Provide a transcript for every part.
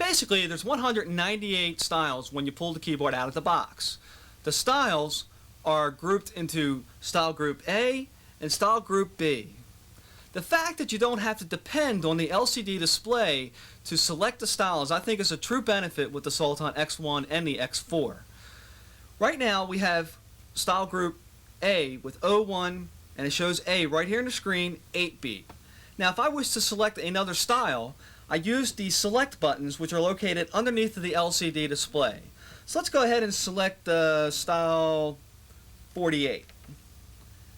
basically, there's 198 styles when you pull the keyboard out of the box. The styles are grouped into Style Group A and Style Group B. The fact that you don't have to depend on the LCD display to select the styles, I think, is a true benefit with the Sultan X1 and the X4. Right now, we have Style Group A with O1, and it shows A right here on the screen, 8-beat. Now, if I wish to select another style, I use the select buttons, which are located underneath the LCD display. So let's go ahead and select style 48.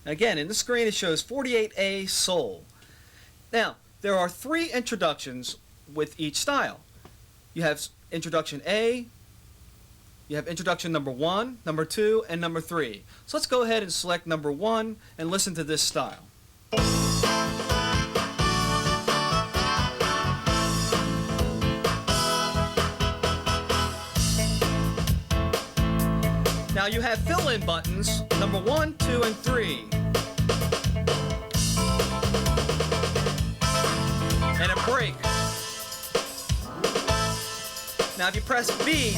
Again, in the screen it shows 48A Soul. Now, there are 3 introductions with each style. You have introduction A, you have introduction number 1, number 2, and number 3. So let's go ahead and select number 1 and listen to this style. Now you have fill-in buttons, number 1, 2, and 3. And a break. Now if you press B,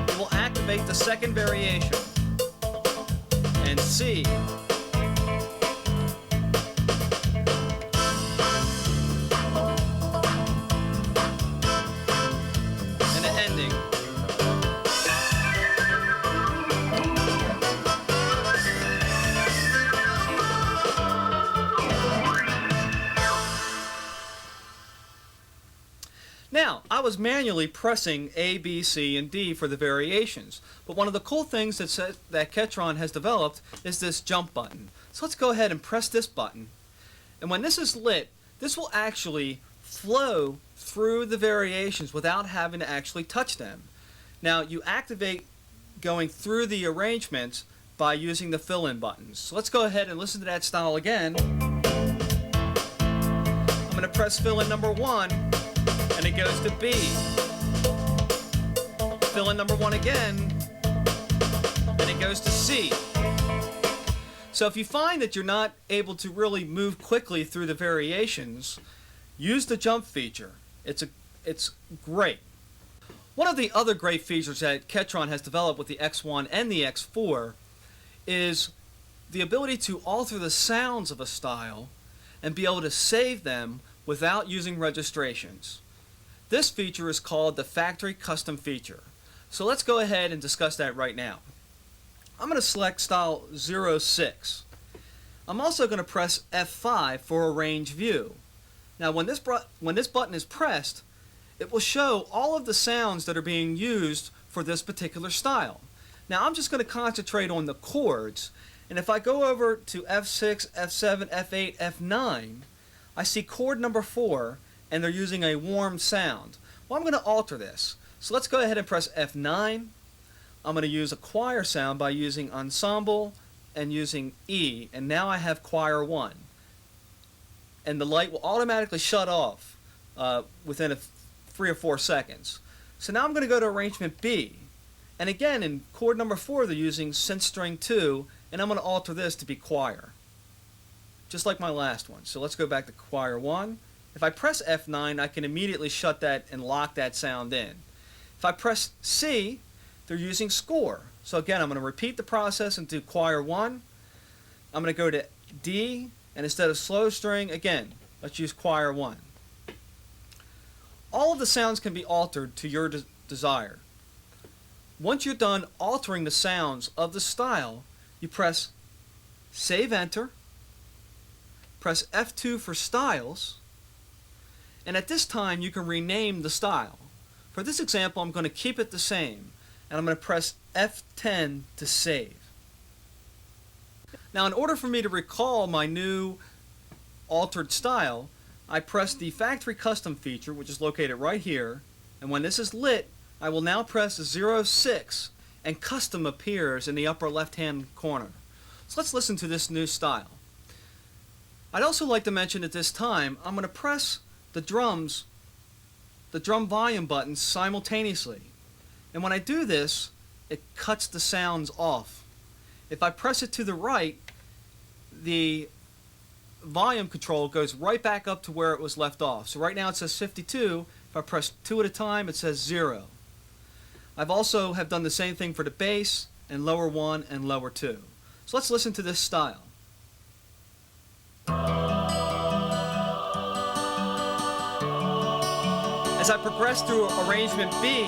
it will activate the second variation. And C. And the ending. Now, I was manually pressing A, B, C, and D for the variations, but one of the cool things that Ketron has developed is this jump button. So let's go ahead and press this button, and when this is lit, this will actually flow through the variations without having to actually touch them. Now, you activate going through the arrangements by using the fill-in buttons. So let's go ahead and listen to that style again. I'm going to press fill-in number 1, and it goes to B. Fill in number 1 again, and it goes to C. So if you find that you're not able to really move quickly through the variations, use the jump feature. It's great. One of the other great features that Ketron has developed with the X1 and the X4 is the ability to alter the sounds of a style and be able to save them without using registrations. This feature is called the Factory Custom feature. So let's go ahead and discuss that right now. I'm going to select style 06. I'm also going to press F5 for Arrange View. Now when this button is pressed, it will show all of the sounds that are being used for this particular style. Now I'm just going to concentrate on the chords, and if I go over to F6, F7, F8, F9, I see chord number 4, and they're using a warm sound. Well, I'm going to alter this. So let's go ahead and press F9. I'm going to use a choir sound by using ensemble and using E, and now I have choir 1. And the light will automatically shut off within 3 or 4 seconds. So now I'm going to go to arrangement B. And again, in chord number 4, they're using synth string 2, and I'm going to alter this to be choir. Just like my last one. So let's go back to choir 1. If I press F9, I can immediately shut that and lock that sound in. If I press C, they're using score. So again, I'm going to repeat the process and do choir 1. I'm going to go to D, and instead of slow string, again, let's use choir 1. All of the sounds can be altered to your desire. Once you're done altering the sounds of the style, you press Save Enter, press F2 for Styles, and at this time you can rename the style. For this example, I'm going to keep it the same, and I'm going to press F10 to save. Now in order for me to recall my new altered style, I press the Factory Custom feature, which is located right here, and when this is lit, I will now press 06, and Custom appears in the upper left hand corner. So let's listen to this new style. I'd also like to mention at this time, I'm going to press the drum volume buttons simultaneously. And when I do this, it cuts the sounds off. If I press it to the right, the volume control goes right back up to where it was left off. So right now it says 52. If I press 2 at a time, it says 0. I've also have done the same thing for the bass and lower 1 and lower 2. So let's listen to this style. As I progress through arrangement B,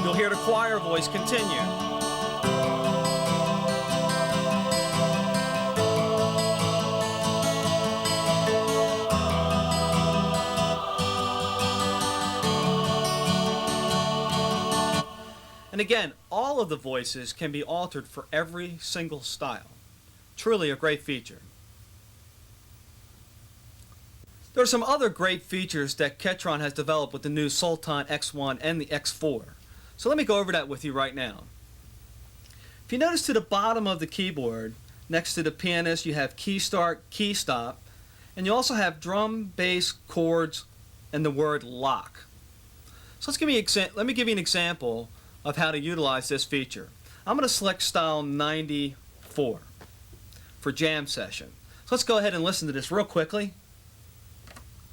you'll hear the choir voice continue. And again, all of the voices can be altered for every single style. Truly a great feature. There are some other great features that Ketron has developed with the new Sultan X1 and the X4. So let me go over that with you right now. If you notice to the bottom of the keyboard, next to the pianist, you have key start, key stop, and you also have drum, bass, chords, and the word lock. So let me give you an example of how to utilize this feature. I'm going to select style 94 for jam session. So let's go ahead and listen to this real quickly.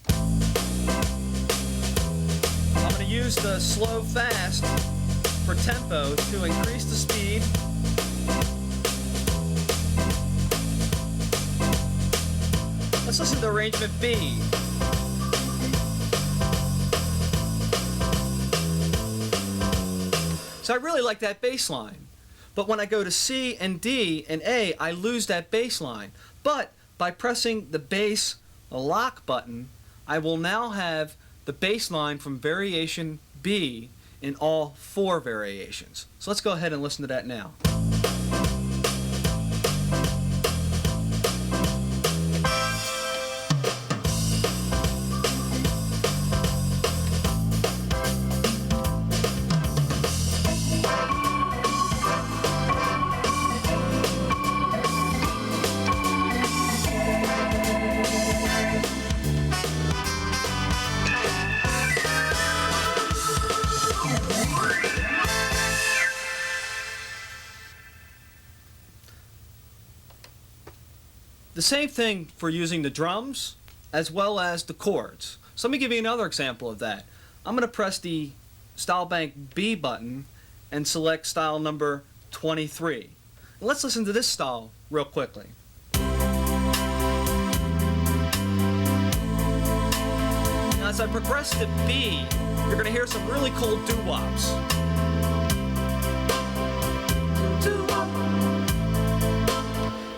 I'm going to use the slow fast for tempo to increase the speed. Let's listen to arrangement B. So I really like that bass line. But when I go to C and D and A, I lose that bass line. But by pressing the bass lock button, I will now have the bass line from variation B in all 4 variations. So let's go ahead and listen to that now. The same thing for using the drums as well as the chords. So let me give you another example of that. I'm going to press the Style Bank B button and select style number 23. And let's listen to this style real quickly. Now as I progress to B, you're going to hear some really cool doo-wops.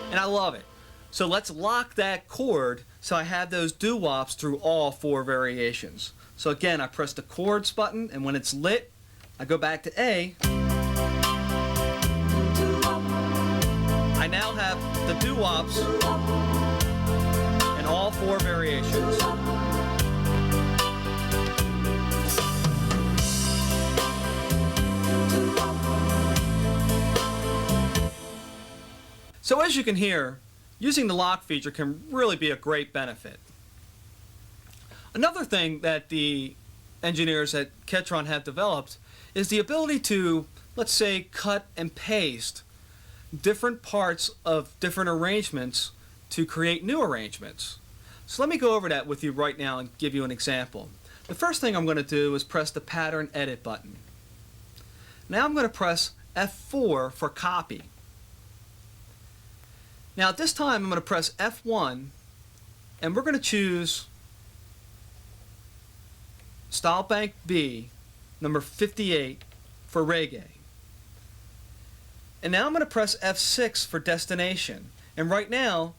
And I love it. So let's lock that chord so I have those doo-wops through all 4 variations. So again, I press the chords button, and when it's lit, I go back to A. I now have the doo-wops in all 4 variations. So as you can hear, using the lock feature can really be a great benefit. Another thing that the engineers at Ketron have developed is the ability to, let's say, cut and paste different parts of different arrangements to create new arrangements. So let me go over that with you right now and give you an example. The first thing I'm going to do is press the pattern edit button. Now I'm going to press F4 for copy. Now at this time I'm going to press F1 and we're going to choose Style Bank B number 58 for reggae. And now I'm going to press F6 for destination, and right now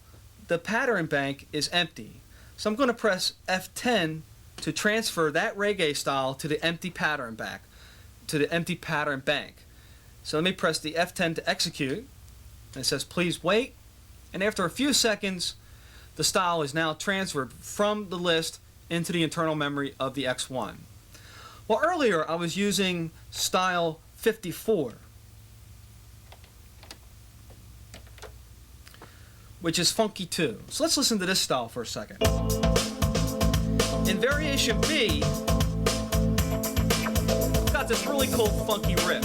the pattern bank is empty. So I'm going to press F10 to transfer that reggae style to the empty pattern bank. So let me press the F10 to execute, and it says please wait. And after a few seconds, the style is now transferred from the list into the internal memory of the X1. Well, earlier I was using style 54, which is funky too. So let's listen to this style for a second. In variation B, it's got this really cool funky riff.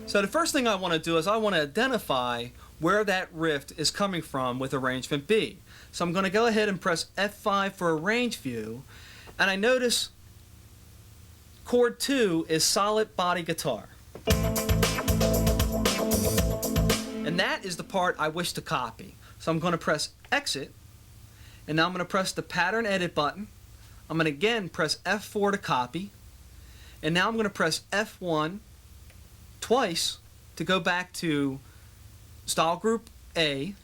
So the first thing I want to do is I want to identify where that rift is coming from with arrangement B. So I'm going to go ahead and press F5 for arrange view, and I notice chord 2 is solid body guitar. And that is the part I wish to copy. So I'm going to press exit, and now I'm going to press the pattern edit button. I'm going to again press F4 to copy, and now I'm going to press F1 twice to go back to style group A, and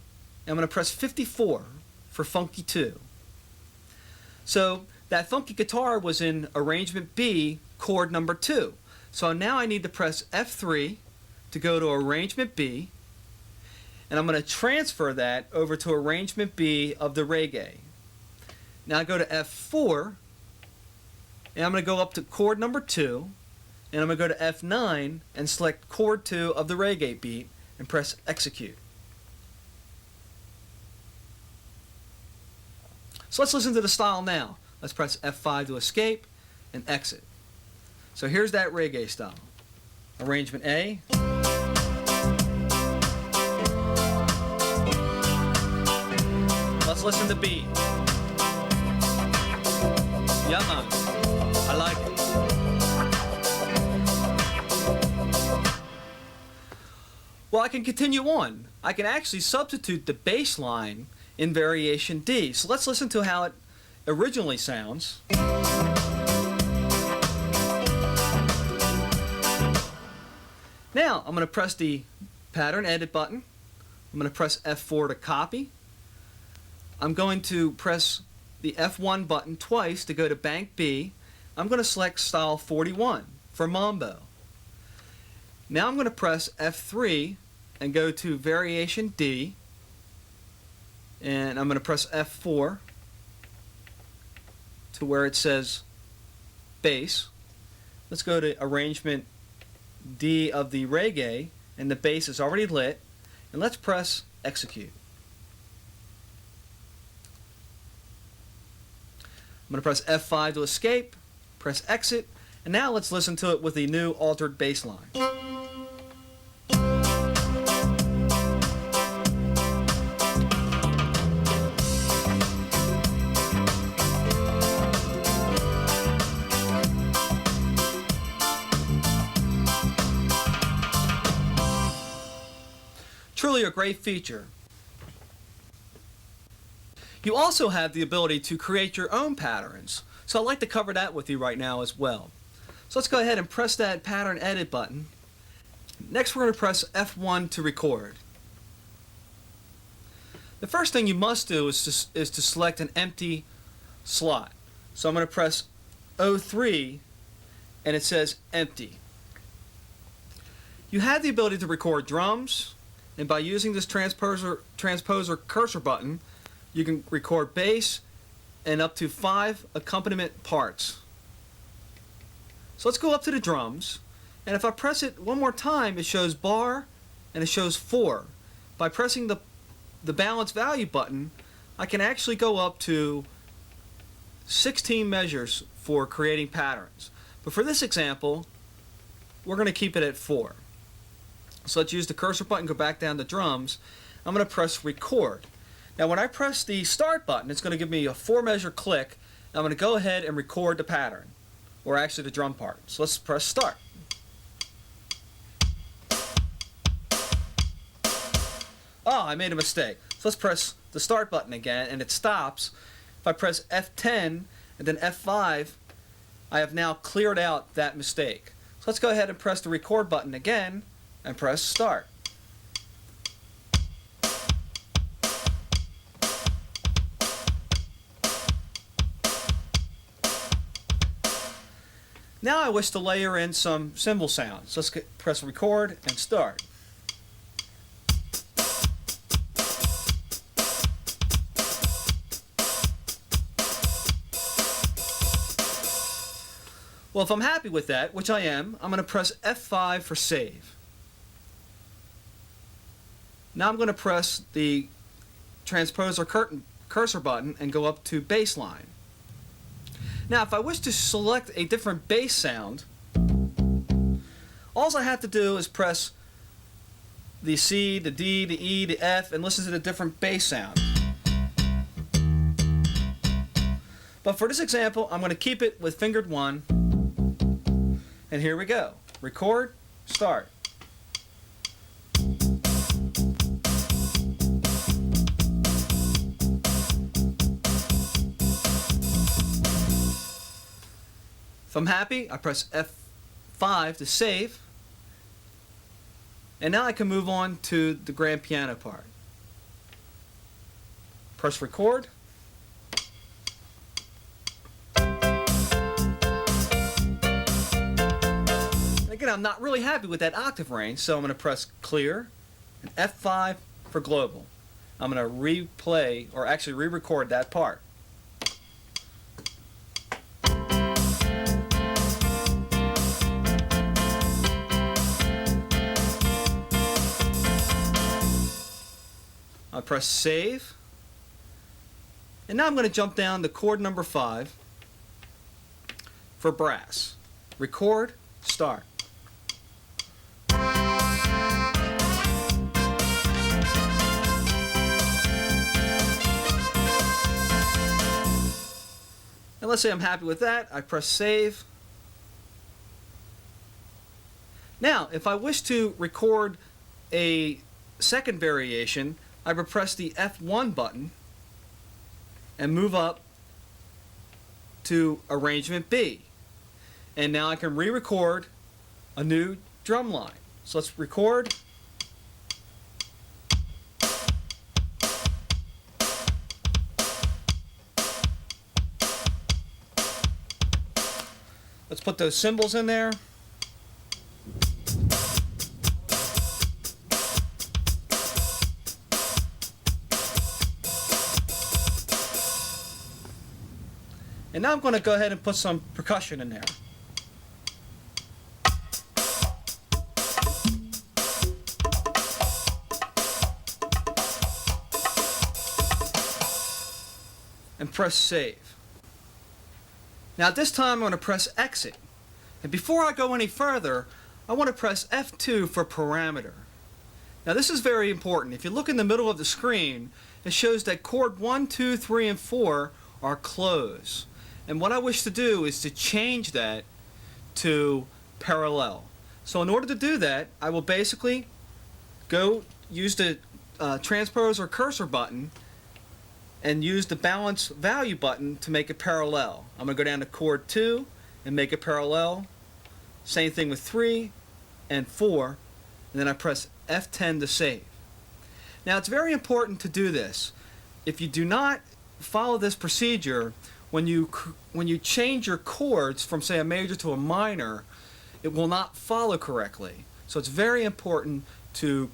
I'm going to press 54 for funky 2. So that funky guitar was in arrangement B, chord number 2. So now I need to press F3 to go to arrangement B, and I'm going to transfer that over to arrangement B of the reggae. Now I go to F4, and I'm going to go up to chord number 2, and I'm going to go to F9 and select chord 2 of the reggae beat and press execute. So let's listen to the style now. Let's press F5 to escape and exit. So here's that reggae style. Arrangement A. Let's listen to B. Yeah, man. I like it. Well, I can continue on. I can actually substitute the bass line in variation D. So let's listen to how it originally sounds. Now I'm going to press the pattern edit button. I'm going to press F4 to copy. I'm going to press the F1 button twice to go to bank B. I'm going to select style 41 for mambo. Now I'm going to press F3 and go to variation D, and I'm going to press F4 to where it says bass. Let's go to arrangement D of the reggae, and the bass is already lit, and let's press execute. I'm going to press F5 to escape, press exit, and now let's listen to it with the new altered bass line. Truly a great feature. You also have the ability to create your own patterns, so I'd like to cover that with you right now as well. So let's go ahead and press that pattern edit button. Next we're going to press F1 to record. The first thing you must do is to select an empty slot. So I'm going to press O3 and it says empty. You have the ability to record drums, and by using this transposer cursor button, you can record bass and up to 5 accompaniment parts. So let's go up to the drums, and if I press it one more time, it shows bar and it shows 4. By pressing the balance value button, I can actually go up to 16 measures for creating patterns. But for this example, we're going to keep it at 4. So let's use the cursor button, go back down to drums. I'm going to press record. Now when I press the start button, it's going to give me a 4-measure click. I'm going to go ahead and record the pattern, or actually the drum part. So let's press start. Oh, I made a mistake. So let's press the start button again and it stops. If I press F10 and then F5, I have now cleared out that mistake. So let's go ahead and press the record button again and press start. Now I wish to layer in some cymbal sounds. Let's press record and start. Well, if I'm happy with that, which I am, I'm going to press F5 for save. Now I'm going to press the transposer cursor button and go up to bassline. Now if I wish to select a different bass sound, all I have to do is press the C, the D, the E, the F, and listen to the different bass sound. But for this example, I'm going to keep it with fingered 1. And here we go. Record, start. If I'm happy, I press F5 to save. And now I can move on to the grand piano part. Press record. And again, I'm not really happy with that octave range, so I'm going to press clear and F5 for global. I'm going to replay, or actually re-record that part. I press save, and now I'm going to jump down to chord number 5 for brass. Record, start. And let's say I'm happy with that. I press save. Now, if I wish to record a second variation, I would press the F1 button and move up to arrangement B. And now I can re-record a new drum line. So let's record. Let's put those cymbals in there. And now I'm going to go ahead and put some percussion in there. And press save. Now at this time I'm going to press exit. And before I go any further, I want to press F2 for parameter. Now this is very important. If you look in the middle of the screen, it shows that chord 1, 2, 3, and 4 are closed. And what I wish to do is to change that to parallel. So in order to do that, I will basically go use the transpose or cursor button and use the balance value button to make it parallel. I'm going to go down to chord 2 and make it parallel. Same thing with 3 and 4. And then I press F10 to save. Now it's very important to do this. If you do not follow this procedure, when you change your chords from, say, a major to a minor, it will not follow correctly. So it's very important to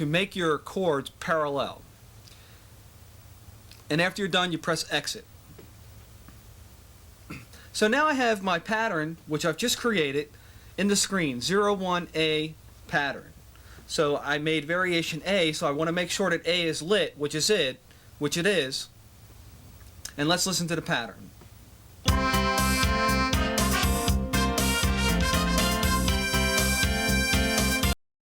make your chords parallel. And after you're done, you press exit. So now I have my pattern, which I've just created, in the screen, 01A pattern. So I made variation A, so I want to make sure that A is lit, which it is. And let's listen to the pattern.